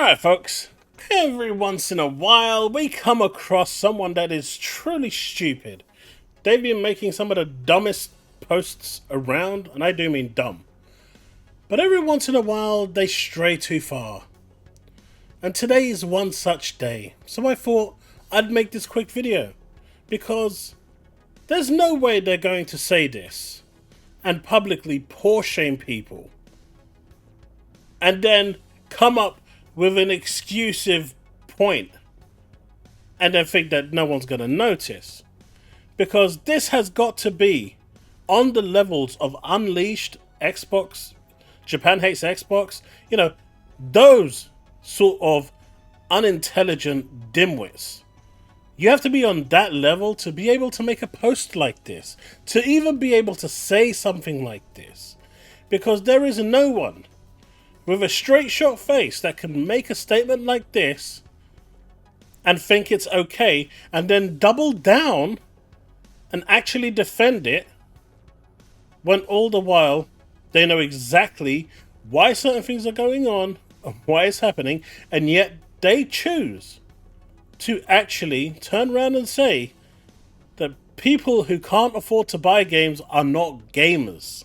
Alright folks, every once in a while we come across someone that is truly stupid. They've been making some of the dumbest posts around, and I do mean dumb. But every once in a while they stray too far. And today is one such day, so I thought I'd make this quick video. Because there's no way they're going to say this and publicly poor shame people and then come up with an exclusive point and then think that no one's going to notice. Because this has got to be on the levels of Unleashed, Xbox, Japan Hates Xbox, you know, those sort of unintelligent dimwits. You have to be on that level to be able to make a post like this, to even be able to say something like this. Because there is no one with a straight shot face that can make a statement like this and think it's okay and then double down and actually defend it when all the while they know exactly why certain things are going on and why it's happening, and yet they choose to actually turn around and say that people who can't afford to buy games are not gamers.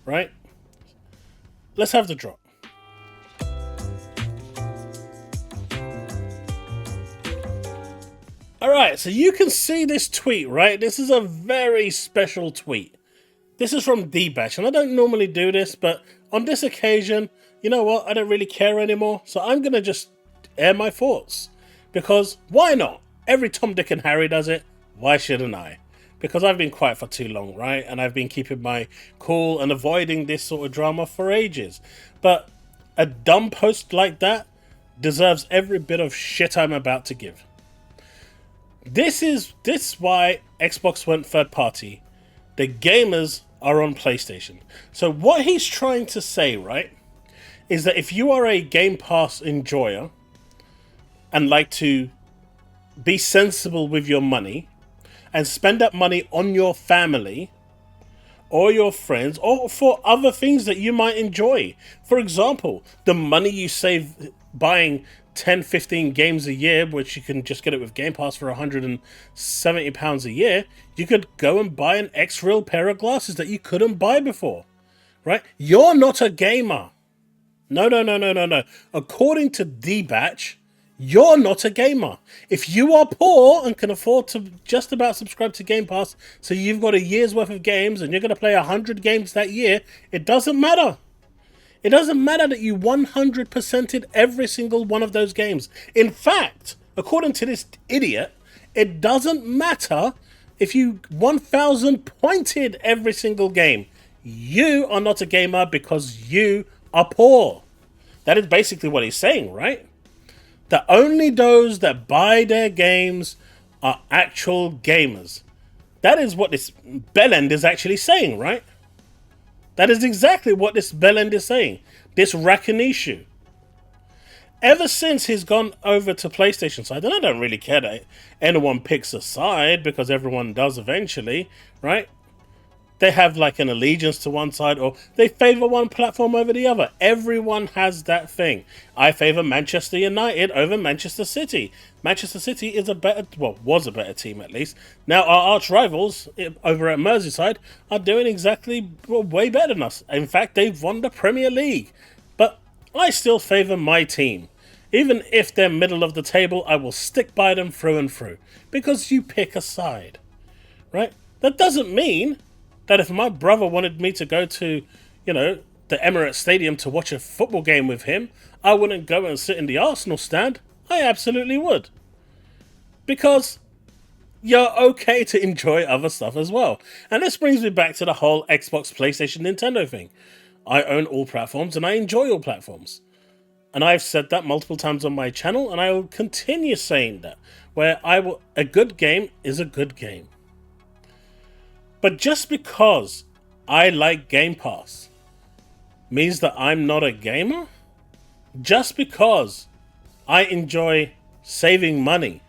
Right? Let's have the drop. Alright, so you can see this tweet, right? This is a very special tweet. This is from Dee Batch, and I don't normally do this, but on this occasion, you know what? I don't really care anymore, so I'm going to just air my thoughts. Because why not? Every Tom, Dick and Harry does it. Why shouldn't I? Because I've been quiet for too long, right? And I've been keeping my cool and avoiding this sort of drama for ages. But a dumb post like that deserves every bit of shit I'm about to give. This is why Xbox went third party. The gamers are on PlayStation. So what he's trying to say, right, is that if you are a Game Pass enjoyer and like to be sensible with your money and spend that money on your family or your friends or for other things that you might enjoy. For example, the money you save buying 10, 15 games a year, which you can just get it with Game Pass for £170 a year, you could go and buy an X-Real pair of glasses that you couldn't buy before, right? You're not a gamer. No. According to Dee Batch, you're not a gamer. If you are poor and can afford to just about subscribe to Game Pass, so you've got a year's worth of games and you're going to play 100 games that year, it doesn't matter. It doesn't matter that you 100%ed every single one of those games. In fact, according to this idiot, it doesn't matter if you 1000 pointed every single game. You are not a gamer because you are poor. That is basically what he's saying, right? That only those that buy their games are actual gamers. That is what this bellend is actually saying, right? That is exactly what this bellend is saying. This Rakinishu. Ever since he's gone over to PlayStation side, and I don't really care that anyone picks a side because everyone does eventually, right? They have like an allegiance to one side or they favor one platform over the other. Everyone has that thing. I favor Manchester United over Manchester City. Manchester City is a better, well, was a better team at least. Now our arch rivals over at Merseyside are doing exactly way better than us. In fact, they've won the Premier League. But I still favor my team. Even if they're middle of the table, I will stick by them through and through. Because you pick a side, right? That doesn't mean that if my brother wanted me to go to, you know, the Emirates Stadium to watch a football game with him, I wouldn't go and sit in the Arsenal stand. I absolutely would. Because you're okay to enjoy other stuff as well. And this brings me back to the whole Xbox, PlayStation, Nintendo thing. I own all platforms and I enjoy all platforms. And I've said that multiple times on my channel, and I will continue saying that. Where a good game is a good game. But just because I like Game Pass means that I'm not a gamer? Just because I enjoy saving money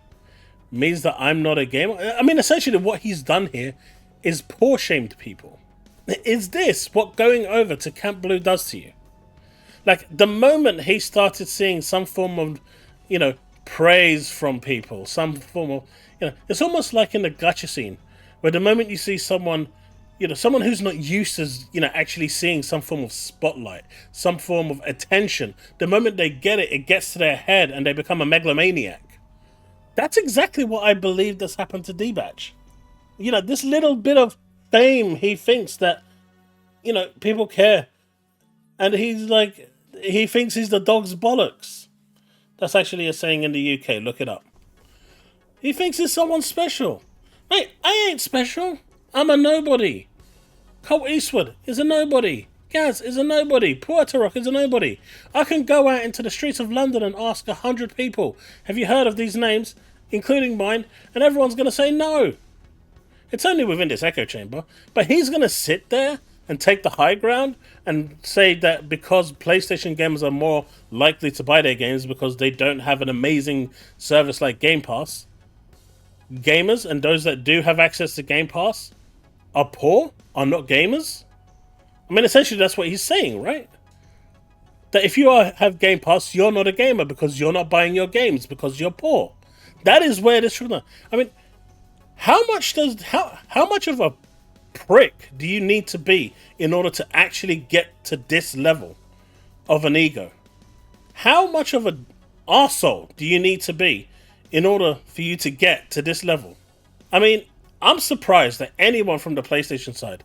means that I'm not a gamer? I mean, essentially what he's done here is poor shamed people. Is this what going over to Camp Blue does to you? Like, the moment he started seeing some form of, praise from people, some form of, it's almost like in the gacha scene, where the moment you see someone, someone who's not used to, actually seeing some form of spotlight, some form of attention, the moment they get it, it gets to their head and they become a megalomaniac. That's exactly what I believe that's happened to Dee Batch. This little bit of fame, he thinks that, people care. And he thinks he's the dog's bollocks. That's actually a saying in the UK, look it up. He thinks he's someone special. Mate, I ain't special. I'm a nobody. Colt Eastwood is a nobody. Gaz is a nobody. Puerto Rock is a nobody. I can go out into the streets of London and ask 100 people, have you heard of these names, including mine? And everyone's going to say no. It's only within this echo chamber. But he's going to sit there and take the high ground and say that because PlayStation gamers are more likely to buy their games because they don't have an amazing service like Game Pass, gamers and those that do have access to Game Pass are poor, are not gamers? I mean, essentially that's what he's saying, right? That if you have Game Pass, you're not a gamer because you're not buying your games because you're poor. That is where this should. I mean, how much of a prick do you need to be in order to actually get to this level of an ego? How much of an arsehole do you need to be in order for you to get to this level? I mean, I'm surprised that anyone from the PlayStation side,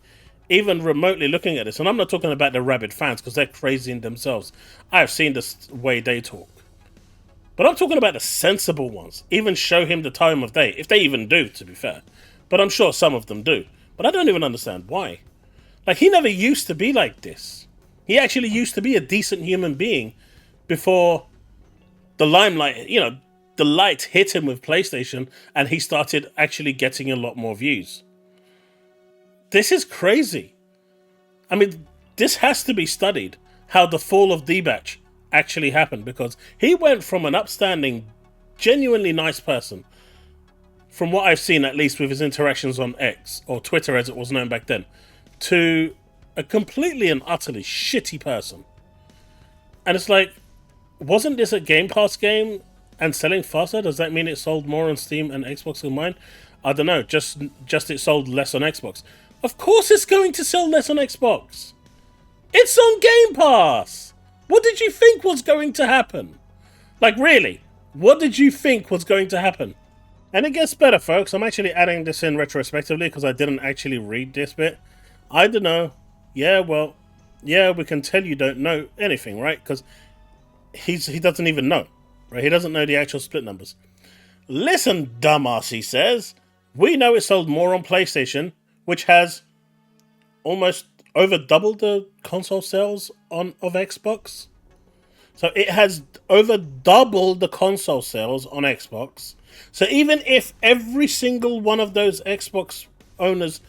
even remotely looking at this, and I'm not talking about the rabid fans because they're crazy in themselves. I've seen this way they talk. But I'm talking about the sensible ones. Even show him the time of day. If they even do, to be fair. But I'm sure some of them do. But I don't even understand why. Like, he never used to be like this. He actually used to be a decent human being before the limelight, the light hit him with PlayStation and he started actually getting a lot more views. This is crazy. I mean, this has to be studied, how the fall of Dee Batch actually happened, because he went from an upstanding, genuinely nice person, from what I've seen at least with his interactions on X, or Twitter as it was known back then, to a completely and utterly shitty person. And it's like, wasn't this a Game Pass game and selling faster? Does that mean it sold more on Steam and Xbox combined? I don't know, just it sold less on Xbox. Of course it's going to sell less on Xbox. It's on Game Pass! What did you think was going to happen? Like, really? What did you think was going to happen? And it gets better, folks. I'm actually adding this in retrospectively because I didn't actually read this bit. I don't know. Yeah, well, yeah, we can tell you don't know anything, right? Because he doesn't even know, right? He doesn't know the actual split numbers. Listen, dumbass, he says. We know it sold more on PlayStation, which has almost over doubled the console sales of Xbox. So it has over doubled the console sales on Xbox. So even if every single one of those Xbox owners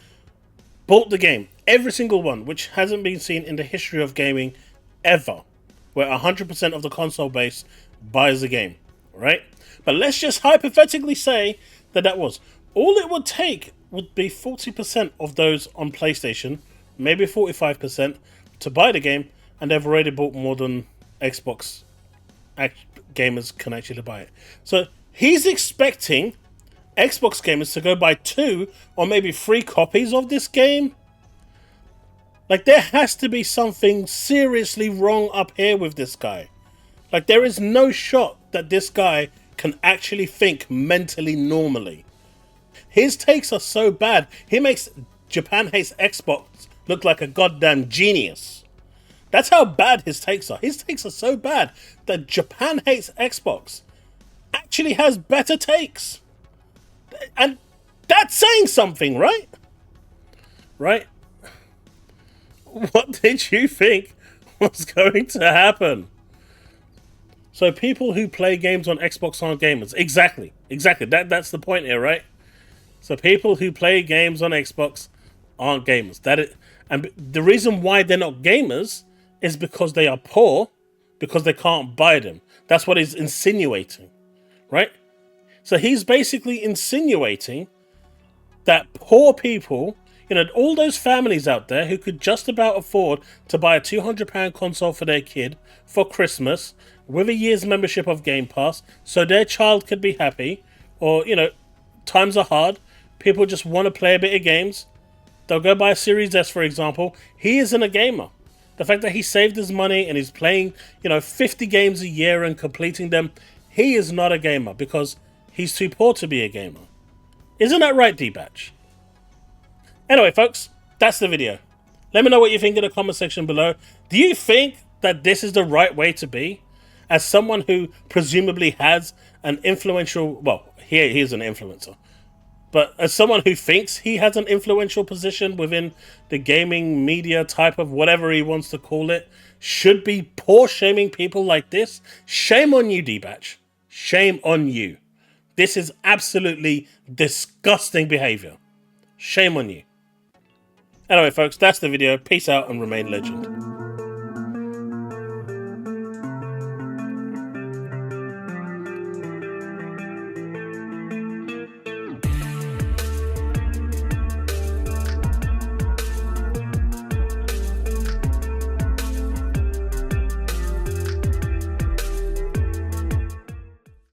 bought the game, every single one, which hasn't been seen in the history of gaming ever, where 100% of the console base buys the game, right? But let's just hypothetically say that was. All it would take would be 40% of those on PlayStation, maybe 45%, to buy the game, and they've already bought more than Xbox gamers can actually buy it. So he's expecting Xbox gamers to go buy 2 or maybe 3 copies of this game. Like, there has to be something seriously wrong up here with this guy. Like, there is no shot that this guy can actually think mentally normally. His takes are so bad. He makes Japan Hates Xbox look like a goddamn genius. That's how bad his takes are. His takes are so bad that Japan Hates Xbox actually has better takes. And that's saying something, right? Right? What did you think was going to happen? So people who play games on Xbox aren't gamers. Exactly. That's the point here, right? So people who play games on Xbox aren't gamers. And the reason why they're not gamers is because they are poor, because they can't buy them. That's what he's insinuating, right? So he's basically insinuating that poor people, You know, all those families out there who could just about afford to buy a £200 console for their kid for Christmas with a year's membership of Game Pass so their child could be happy, or, you know, times are hard, people just want to play a bit of games, they'll go buy a Series S, for example. He isn't a gamer. The fact that he saved his money and he's playing, 50 games a year and completing them, he is not a gamer because he's too poor to be a gamer. Isn't that right, Dee Batch? Anyway, folks, that's the video. Let me know what you think in the comment section below. Do you think that this is the right way to be? As someone who presumably has an influential... Well, he is an influencer. But as someone who thinks he has an influential position within the gaming media type of whatever he wants to call it, should be poor shaming people like this? Shame on you, Dee Batch. Shame on you. This is absolutely disgusting behavior. Shame on you. Anyway, folks, that's the video. Peace out and remain legend.